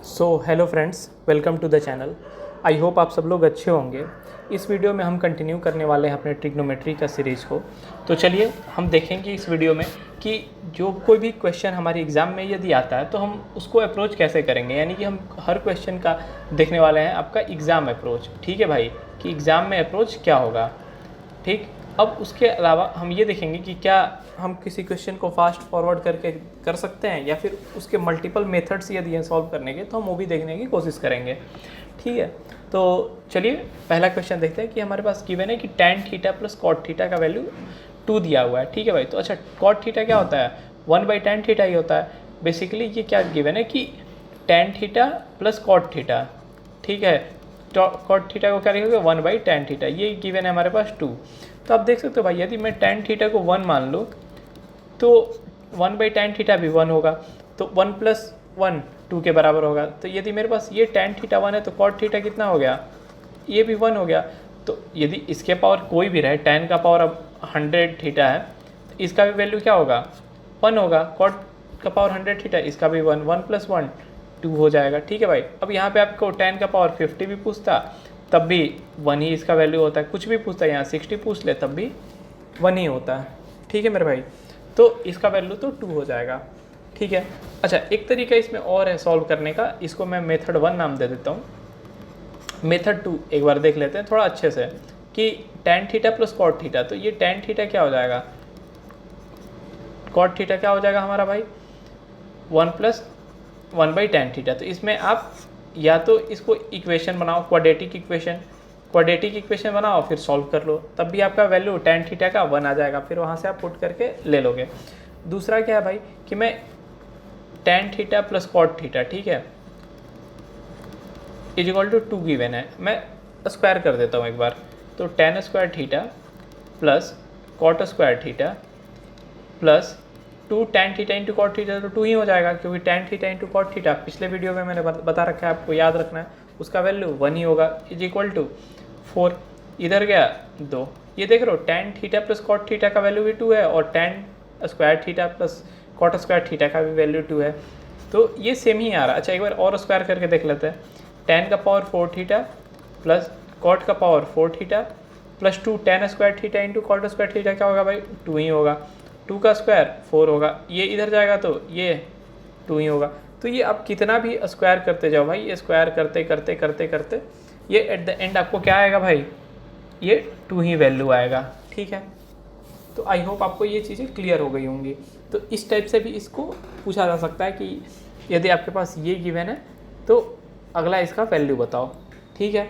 So hello friends, welcome to the channel. I hope आप सब लोग अच्छे होंगे। इस वीडियो में हम कंटिन्यू करने वाले हैं अपने ट्रिग्नोमेट्री का सीरीज़ को। तो चलिए हम देखेंगे इस वीडियो में कि जो कोई भी क्वेश्चन हमारे एग्ज़ाम में यदि आता है तो हम उसको अप्रोच कैसे करेंगे, यानी कि हम हर क्वेश्चन का देखने वाले हैं आपका एग्ज़ाम अप्रोच। ठीक है भाई, कि एग्ज़ाम में अप्रोच क्या होगा। ठीक, अब उसके अलावा हम ये देखेंगे कि क्या हम किसी क्वेश्चन को फास्ट फॉरवर्ड करके कर सकते हैं या फिर उसके मल्टीपल मेथड्स यदि हैं सॉल्व करने के, तो हम वो भी देखने की कोशिश करेंगे। ठीक है, तो चलिए पहला क्वेश्चन देखते हैं कि हमारे पास गिवन है कि tan theta plus cot theta का वैल्यू 2 दिया हुआ है। ठीक है भाई, तो अच्छा कॉट थीटा क्या होता है, 1/tan थीटा ही होता है। बेसिकली ये क्या गिवन है कि tan theta plus cot theta. ठीक है, कॉट थीटा को क्या लिखोगे, 1/tan थीटा, ये गिवन है हमारे पास 2। तो आप देख सकते हो भाई, यदि मैं tan थीटा को 1 मान लूँ तो 1/tan थीटा भी 1 होगा, तो 1 + 1 2 के बराबर होगा। तो यदि मेरे पास ये tan थीटा 1 है तो कॉट थीटा कितना हो गया, ये भी 1 हो गया। तो यदि इसके पावर कोई भी रहे, tan का पावर अब 100 थीटा है तो इसका भी वैल्यू क्या होगा, 1 होगा। कॉट का पावर 100 थीटा, इसका भी 1, 1 + 1 2 हो जाएगा। ठीक है भाई, अब यहाँ पे आपको tan का पावर 50 भी पूछता तब भी 1 ही इसका वैल्यू होता है। कुछ भी पूछता है, यहाँ 60 पूछ ले तब भी 1 ही होता है। ठीक है मेरे भाई, तो इसका वैल्यू तो 2 हो जाएगा। ठीक है, अच्छा एक तरीका इसमें और है सॉल्व करने का, इसको मैं मेथड 1 नाम दे देता हूँ। मेथड 2 एक बार देख लेते हैं थोड़ा अच्छे से कि tan theta plus cot theta. तो ये tan थीटा क्या हो जाएगा, कॉट थीटा क्या हो जाएगा हमारा भाई, 1 + 1/tan थीटा। तो इसमें आप या तो इसको इक्वेशन बनाओ, क्वाड्रेटिक इक्वेशन बनाओ, फिर सॉल्व कर लो, तब भी आपका वैल्यू tan थीटा का 1 आ जाएगा। फिर वहाँ से आप पुट करके ले लोगे। दूसरा क्या है भाई कि मैं tan theta plus cot theta, ठीक है, = 2 गिवन है, मैं स्क्वायर कर देता हूँ एक बार। तो tan² theta plus cot² theta plus 2 tan theta into cot theta, तो 2 ही हो जाएगा, क्योंकि tan theta into cot theta पिछले वीडियो में मैंने बता रखा है, आपको याद रखना है, उसका वैल्यू 1 ही होगा, = 4। इधर गया 2, ये देख रहे हो tan theta plus cot theta का वैल्यू भी 2 है और tan² theta plus cot² theta का भी वैल्यू 2 है, तो ये सेम ही आ रहा है। अच्छा एक बार और स्क्वायर करके देख लेते हैं। tan का पावर 4 थीटा प्लस कॉट का power 4 theta plus 2 tan² theta into cot² theta क्या होगा भाई, 2 ही होगा। 2 का स्क्वायर 4 होगा, ये इधर जाएगा तो ये 2 ही होगा। तो ये आप कितना भी स्क्वायर करते जाओ भाई, ये स्क्वायर करते करते करते करते ये एट द एंड आपको क्या आएगा भाई, ये 2 ही वैल्यू आएगा। ठीक है, तो आई होप आपको ये चीज़ें क्लियर हो गई होंगी। तो इस टाइप से भी इसको पूछा जा सकता है कि यदि आपके पास ये गिवन है तो अगला इसका वैल्यू बताओ। ठीक है,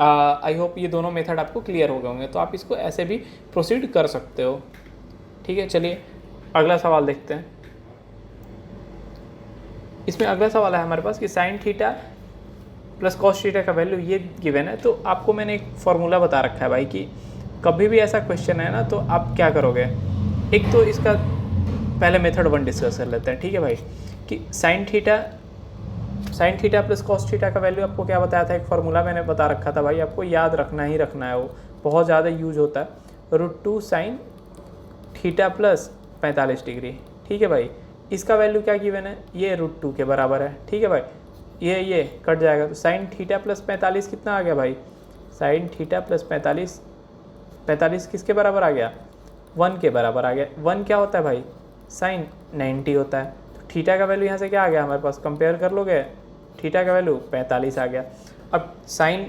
आई होप ये दोनों मेथड आपको क्लियर हो गए होंगे, तो आप इसको ऐसे भी प्रोसीड कर सकते हो। ठीक है, चलिए अगला सवाल देखते हैं। इसमें अगला सवाल है हमारे पास कि sign theta plus cos theta का वैल्यू ये गिवन है। तो आपको मैंने एक फार्मूला बता रखा है भाई कि कभी भी ऐसा क्वेश्चन है ना तो आप क्या करोगे, एक तो इसका पहले मेथड 1 डिस्कस कर लेते हैं। ठीक है भाई, कि sign theta plus cos theta का वैल्यू आपको क्या बताया था, एक फार्मूला मैंने बता रखा था भाई, आपको याद रखना ही रखना है, वो बहुत ज़्यादा यूज होता है, √2 sin थीटा प्लस 45 डिग्री। ठीक है भाई, इसका वैल्यू क्या गिवन है, ये √2 के बराबर है। ठीक है भाई, ये कट जाएगा तो साइन थीटा प्लस 45 कितना आ गया भाई, साइन थीटा प्लस 45 किसके बराबर आ गया, 1 के बराबर आ गया। 1 क्या होता है भाई, साइन 90 होता है। तो थीटा का वैल्यू यहाँ से क्या आ गया हमारे पास, कंपेयर कर लोगे, थीटा का वैल्यू 45 आ गया। अब साइन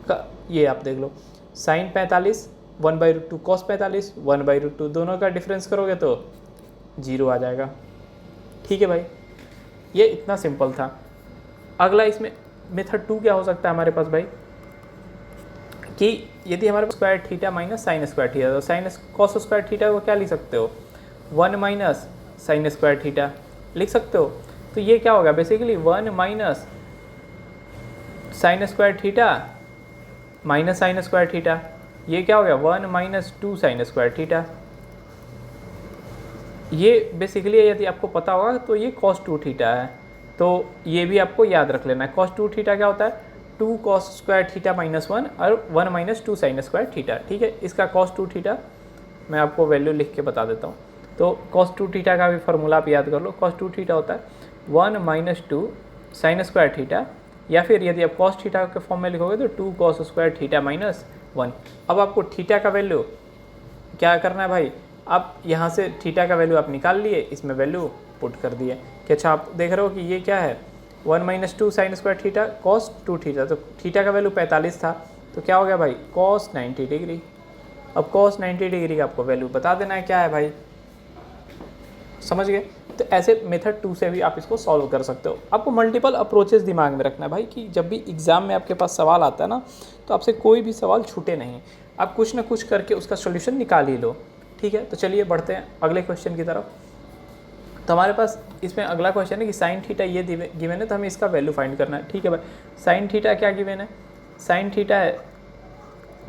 का ये आप देख लो, साइन 45 1/√2, कॉस 45 1/√2, दोनों का डिफरेंस करोगे तो 0 आ जाएगा। ठीक है भाई, ये इतना सिंपल था। अगला इसमें मेथड 2 क्या हो सकता है हमारे पास भाई, कि यदि हमारे पास square theta minus sine square theta, तो साइन कॉस स्क्वायर थीटा को क्या लिख सकते हो, 1 माइनस साइन स्क्वायर थीटा लिख सकते हो। तो ये क्या होगा basically 1 minus sine square theta minus sine square theta, ये क्या हो गया 1 माइनस 2 साइन स्क्वायर थीटा। ये बेसिकली यदि आपको पता होगा तो ये cos 2 थीटा है, तो ये भी आपको याद रख लेना है। cos 2 थीटा क्या होता है, 2 cos स्क्वायर थीटा माइनस 1 और 1 माइनस 2 साइन स्क्वायर थीटा। ठीक है, इसका cos 2 थीटा मैं आपको वैल्यू लिख के बता देता हूँ। तो cos 2 थीटा का भी फार्मूला आप याद कर लो, cos 2 थीटा होता है 1 minus two sign square theta, या फिर यदि आप कॉस थीटा के फॉर्म में लिखोगे तो 2 कॉस स्क्वायर थीटा माइनस 1। अब आपको थीटा का वैल्यू क्या करना है भाई, आप यहाँ से थीटा का वैल्यू आप निकाल लिए, इसमें वैल्यू पुट कर दिए कि अच्छा आप देख रहे हो कि ये क्या है 1 minus two sign square theta cos 2 theta, तो थीटा का वैल्यू 45 था तो क्या हो गया भाई कॉस 90 डिग्री। अब कॉस 90 डिग्री का आपको वैल्यू बता देना है क्या है भाई, समझ गए। तो ऐसे मेथड 2 से भी आप इसको सॉल्व कर सकते हो। आपको मल्टीपल अप्रोचेस दिमाग में रखना है भाई कि जब भी एग्जाम में आपके पास सवाल आता है ना तो आपसे कोई भी सवाल छूटे नहीं, आप कुछ ना कुछ करके उसका सोल्यूशन निकाल ही लो, ठीक है। तो चलिए बढ़ते हैं अगले क्वेश्चन की तरफ। तो हमारे पास इसमें अगला क्वेश्चन है कि साइन थीटा ये गिवन है तो हमें इसका वैल्यू फाइंड करना है, ठीक है भाई। साइन थीटा क्या गिवन है, साइन थीटा है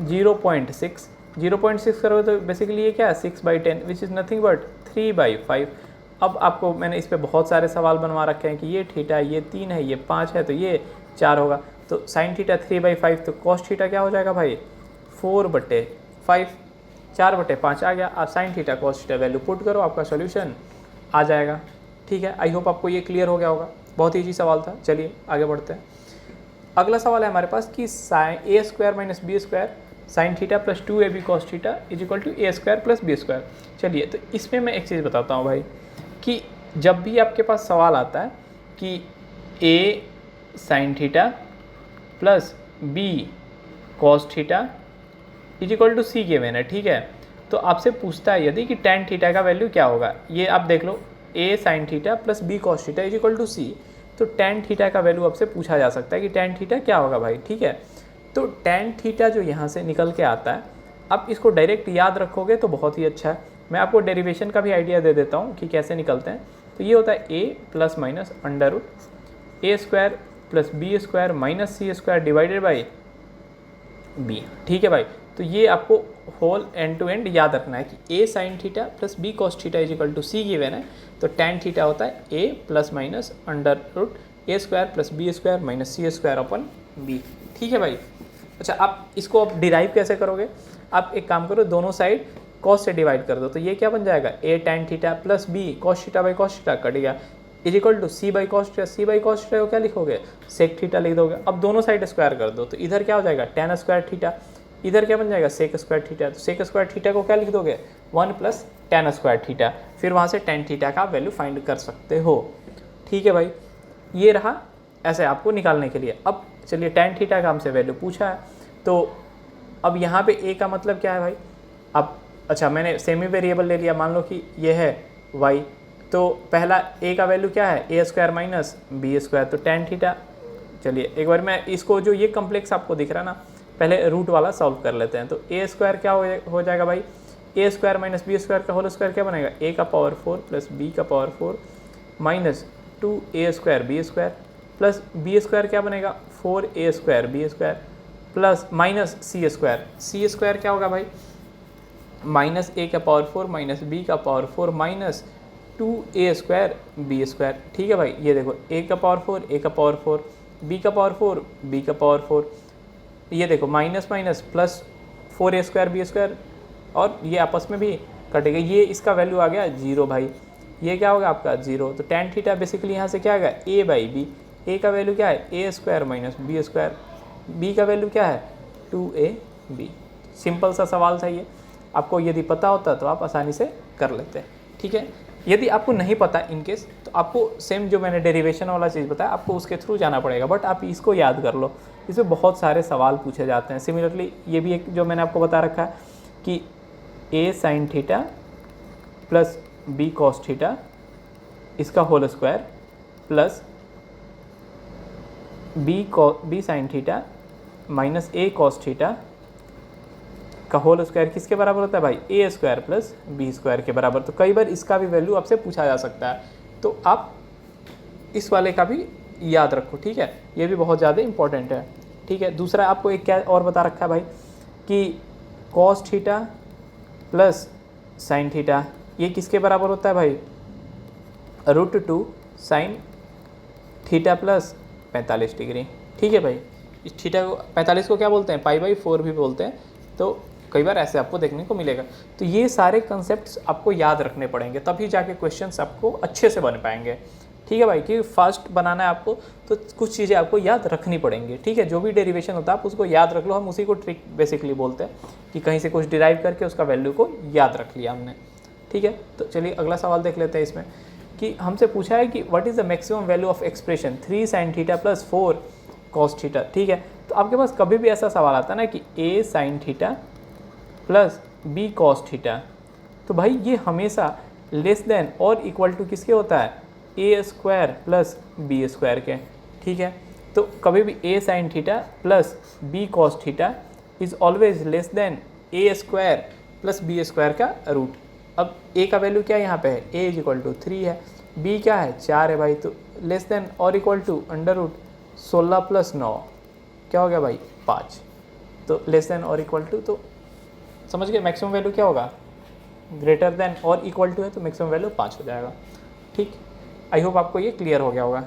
0.6, 0.6 करोगे तो बेसिकली ये क्या है 6/10 विच इज़ नथिंग बट 3/5। अब आपको मैंने इस पर बहुत सारे सवाल बनवा रखे हैं कि ये थीटा ये 3 है ये 5 है तो ये 4 होगा, तो साइन थीटा 3/5 तो कॉस थीटा क्या हो जाएगा भाई 4/5, 4/5 आ गया। आप sine theta cos theta value put करो, आपका सोल्यूशन आ जाएगा, ठीक है। आई होप आपको ये क्लियर हो गया होगा, बहुत ईजी सवाल था। चलिए आगे बढ़ते हैं। अगला सवाल है हमारे पास कि sine a square minus B square sine theta plus 2ab cos theta is equal to a square plus B square. चलिए तो इसमें मैं एक चीज़ बताता हूँ भाई कि जब भी आपके पास सवाल आता है कि A sine theta plus B cos theta is equal to C given है, ठीक है, तो आपसे पूछता है यदि कि टेन थीटा का वैल्यू क्या होगा। ये आप देख लो A sine theta plus B cos theta is equal to C, तो टेन थीटा का वैल्यू आपसे पूछा जा सकता है कि टेन थीटा क्या होगा भाई, ठीक है। तो टेन थीटा जो यहाँ से निकल के आता है, आप इसको डायरेक्ट याद रखोगे तो बहुत ही अच्छा है। मैं आपको डेरिवेशन का भी आइडिया दे देता हूँ कि कैसे निकलते हैं। तो ये होता है A plus minus under root A square plus B square minus C square divided by B, ठीक है भाई। तो ये आपको होल एंड टू एंड याद रखना है कि A sine theta plus B cos theta is equal to C given है, तो टेन थीटा होता है A plus minus under root A square plus B square minus C square upon B, ठीक है भाई। अच्छा आप इसको अब डिराइव कैसे करोगे, आप एक काम करो दोनों साइड कॉस से डिवाइड कर दो, तो ये क्या बन जाएगा A tan theta plus B cos theta by cos theta cut गया is equal to C by cos theta, C by cos theta को क्या लिखोगे सेक थीटा लिख दोगे। अब दोनों साइड स्क्वायर कर दो तो इधर क्या हो जाएगा टेन स्क्वायर थीटा, इधर क्या बन जाएगा सेक स्क्वायर थीटा, तो सेक स्क्वायर थीटा को क्या लिख दोगे 1 प्लस टेन स्क्वायर थीटा, फिर वहाँ से टेन थीटा का वैल्यू फाइंड कर सकते हो, ठीक है भाई। ये रहा ऐसे आपको निकालने के लिए। अब चलिए टेन थीटा का हमसे वैल्यू पूछा है, तो अब यहाँ पे ए का मतलब क्या है भाई, अब अच्छा मैंने सेमी वेरिएबल ले लिया, मान लो कि ये है वाई, तो पहला ए का वैल्यू क्या है A square minus B square, तो टेन थीटा। चलिए एक बार मैं इसको जो ये कम्प्लेक्स आपको दिख रहा है ना, पहले रूट वाला सॉल्व कर लेते हैं। तो ए स्क्वायर क्या हो जाएगा भाई A square minus B square का होल स्क्वायर क्या बनेगा ए का पावर 4 प्लस बी का power 4 minus 2a square B square plus B square क्या बनेगा 4a square B square plus minus C square क्या होगा भाई माइनस ए का पावर 4 माइनस बी का power 4 minus 2a square B square, ठीक है भाई। ये देखो ए का पावर 4 ए का पावर 4 बी का पावर 4 बी का पावर 4, ये देखो minus minus plus 4a square B square, और ये आपस में भी कटेगा, ये इसका वैल्यू आ गया 0 भाई, ये क्या होगा आपका 0। तो टेन थीटा बेसिकली यहाँ से क्या आ गया ए बाई बी, ए का वैल्यू क्या है A square minus B square, B का वैल्यू क्या है 2ab। सिंपल सा सवाल था ये, आपको यदि पता होता तो आप आसानी से कर लेते, ठीक है। यदि आपको नहीं पता इनकेस तो आपको सेम जो मैंने डेरिवेशन वाला चीज़ बताया आपको उसके थ्रू जाना पड़ेगा, बट आप इसको याद कर लो, इसमें बहुत सारे सवाल पूछे जाते हैं। सिमिलरली ये भी एक जो मैंने आपको बता रखा है कि A sine theta plus B cos theta इसका whole square plus B sine theta minus A cos theta का होल स्क्वायर किसके बराबर होता है भाई A square plus B square के बराबर। तो कई बार इसका भी वैल्यू आपसे पूछा जा सकता है, तो आप इस वाले का भी याद रखो, ठीक है, ये भी बहुत ज़्यादा इंपॉर्टेंट है, ठीक है। दूसरा आपको एक क्या और बता रखा है भाई कि cos theta plus sine theta ये किसके बराबर होता है भाई √2 साइन थीटा प्लस 45 डिग्री, ठीक है भाई। इस थीटा को 45 को क्या बोलते हैं π/4 भी बोलते हैं, तो कई बार ऐसे आपको देखने को मिलेगा। तो ये सारे कंसेप्ट्स आपको याद रखने पड़ेंगे, तभी जाके क्वेश्चंस आपको अच्छे से बन पाएंगे, ठीक है भाई, कि फास्ट बनाना है आपको तो कुछ चीज़ें आपको याद रखनी पड़ेंगी, ठीक है। जो भी डेरिवेशन होता है आप उसको याद रख लो, हम उसी को ट्रिक बेसिकली बोलते हैं कि कहीं से कुछ डिराइव करके उसका वैल्यू को याद रख लिया हमने, ठीक है। तो चलिए अगला सवाल देख लेते हैं इसमें कि हमसे पूछा है कि what is the maximum value of expression 3 sin theta plus 4 cos theta, ठीक है। तो आपके पास कभी भी ऐसा सवाल आता है ना कि a sin theta plus b cos theta, तो भाई ये हमेशा लेस देन और इक्वल टू किसके होता है, a square plus b square के, ठीक है। तो कभी भी a sin theta plus b cos theta is always less than a square plus b square का रूट। अब a का वैल्यू क्या यहाँ पे है, a इज इक्वल टू 3 है, b क्या है 4 है भाई, तो लेस देन और इक्वल टू अंडर रूट 16 प्लस 9 क्या हो गया भाई 5, तो लेस देन और इक्वल टू, तो समझ गए मैक्सिमम वैल्यू क्या होगा, ग्रेटर देन और इक्वल टू है तो मैक्सिमम वैल्यू 5 हो जाएगा, ठीक। आई होप आपको ये क्लियर हो गया होगा।